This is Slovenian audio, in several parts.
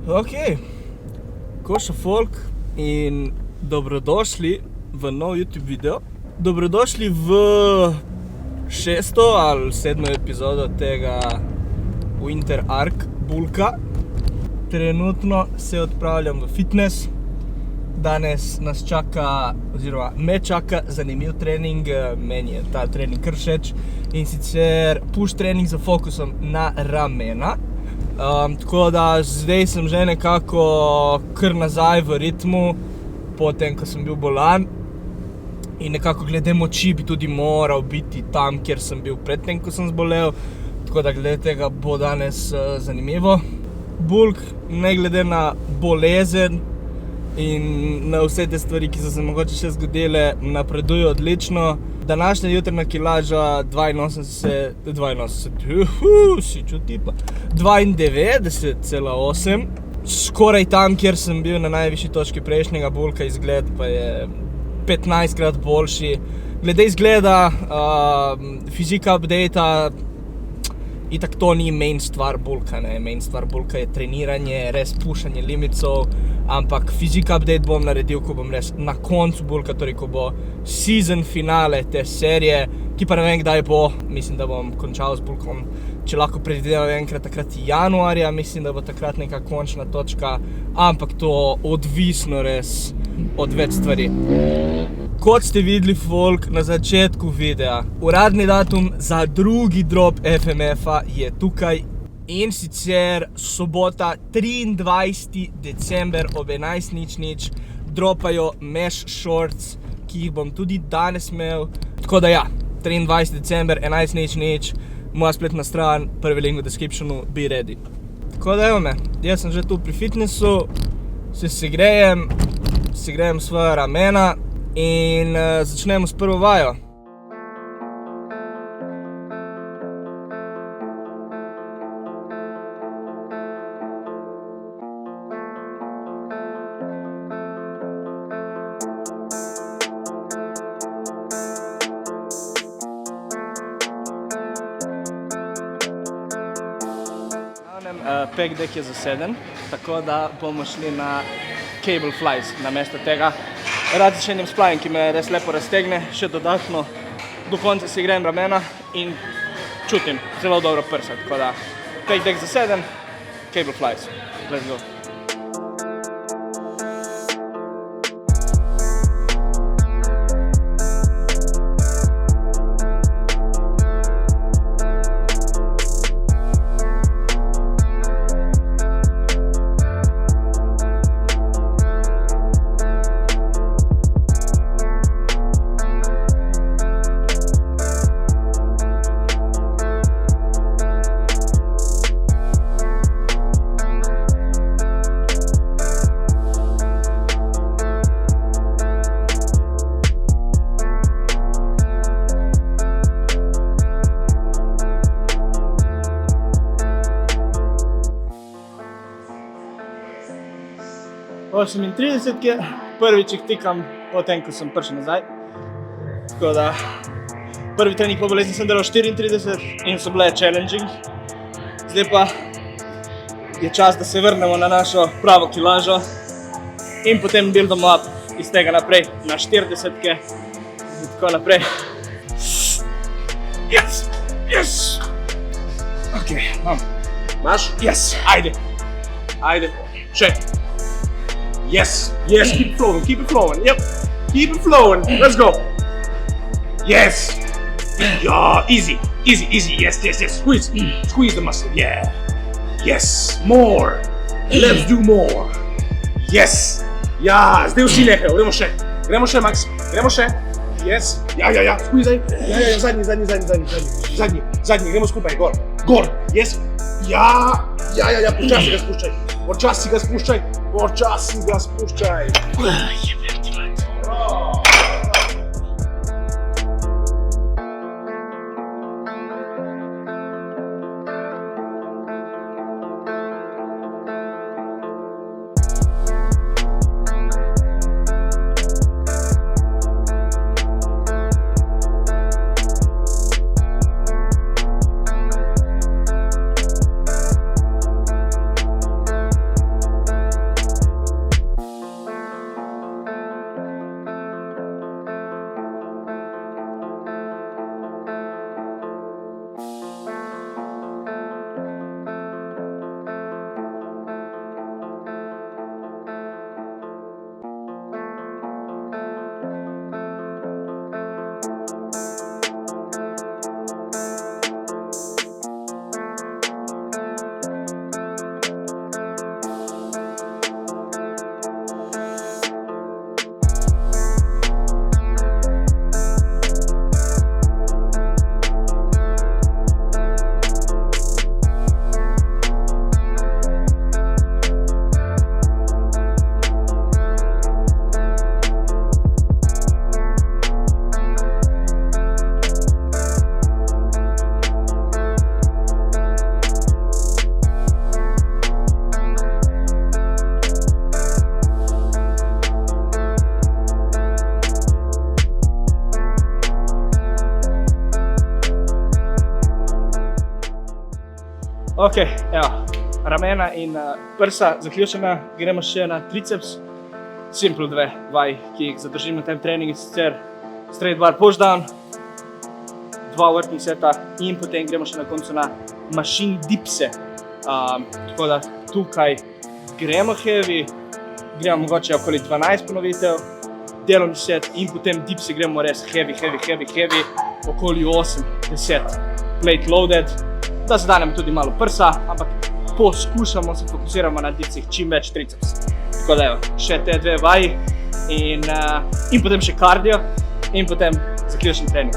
Ok, koša folk in dobrodošli v nov YouTube video. Dobrodošli v 6. ali 7. epizodo tega Winter Arc Bulka. Trenutno se odpravljam v fitness. Danes nas čaka, oziroma me čaka zanimiv trening, meni je ta trening kar všeč, in sicer push trening z fokusom na ramena. Tako da zdaj sem že nekako kar nazaj v ritmu, potem ko sem bil bolan. In nekako glede moči bi tudi moral biti tam, kjer sem bil predtem, ko sem zbolel. Tako da glede tega bo danes zanimivo. Bulk, ne glede na bolezen in na vse te stvari, ki so se mogoče še zgodile, napreduje odlično. Današnja jutrna kilaža 92,8. Skoraj tam, kjer sem bil na najvišji točki prejšnjega bulka, izgled pa je 15-krat boljši. Glede izgleda, fizika updata, itak to ni main stvar bulka, ne. Main stvar bulka je treniranje, res pušanje limitov, ampak fizika update bom naredil, ko bom res na koncu bulka, torej ko bo season finale te serije, ki pa ne vem kdaj bo. Mislim, da bom končal z bulkom, če lahko predvidevam enkrat takrat januarja, mislim, da bo takrat neka končna točka, ampak to odvisno res od več stvari. Kot ste videli folk na začetku videa, uradni datum za drugi drop FMF-a je tukaj, in sicer sobota 23. december ob 11:00 dropajo mesh shorts, ki jih bom tudi danes imel. Tako da ja, 23. december 11:00, moja spletna stran, prvi link v descriptionu, be ready. Tako da evo me, jaz sem že tu pri fitnessu, se segrejem svoja ramena in začnemo s prvo vajo. Pec deck je zaseden, tako da bomo šli na cable flies namesto tega. Rad začenjam s flying, ki me res lepo raztegne, še dodatno do konca si igram ramena in čutim zelo dobro prsa, tako da pec deck zaseden, cable flies, let's go. Osem in 30-ke, prvič jih tikam potem, ko sem prišel nazaj. Tako da, prvi trening po bolezni sem delal 34 in so bile challenging. Zdaj pa je čas, da se vrnemo na našo pravo kilažo in potem buildamo up iz tega naprej na 40-ke in tako naprej. Yes! Yes! Ok, imam. Imaš? Yes, ajde. Ajde, še. Yes, yes, keep it flowing, yep, keep it flowing, let's go. Yes, yeah, easy, yes, squeeze the muscle, yeah. Yes, more, let's do more. Yes, ja, zdaj vsi nehaj, gremo še, Max, yes, ja, squeeze, ja, zadnji, gremo skupaj, gor, yes, ja, počasi ga spuščaj. Ok, evo, ramena in prsa zaključena, gremo še na triceps. Simple 2 vaj, ki jih zadržim na tem treningu, sicer straight bar push down, 2 vrtnih seta in potem gremo še na koncu na machine dipse. Tako da tukaj gremo heavy, gremo mogoče okoli 12 ponovitev, delovni set in potem dipse gremo res heavy, okoli 8-10 plate loaded, da zadanemo tudi malo prsa, ampak poskušamo se fokusiramo na dipsih čim več triceps. Tako da evo, še te 2 vaji in potem še kardio in potem zaključni trening.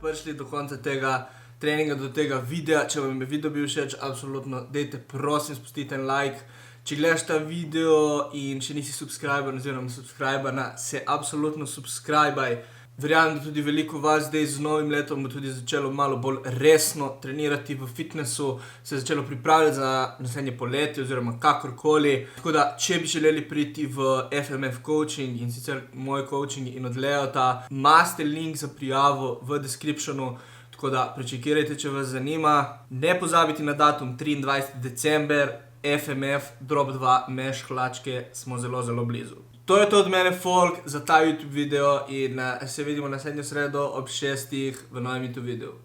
Prišli do konca tega treninga, do tega videa. Če vam je video bil všeč, absolutno dajte prosim spustite en like. Če gledaš ta video in še nisi subscriber oziroma subscriberna, se absolutno subscribaj. Verjamem, da tudi veliko vas zdaj z novim letom bo tudi začelo malo bolj resno trenirati v fitnessu, se je začelo pripravljati za naslednje poletje oziroma kakorkoli. Tako da, če bi želeli priti v FMF coaching in sicer moj coaching in od Leota, imate link za prijavo v descriptionu, tako da prečekirajte, če vas zanima. Ne pozabite na datum 23. december, FMF, drop 2, meš hlačke, smo zelo, zelo blizu. To je to od mene, folk, za ta YouTube video in se vidimo naslednjo sredo ob 6 v novem YouTube videu.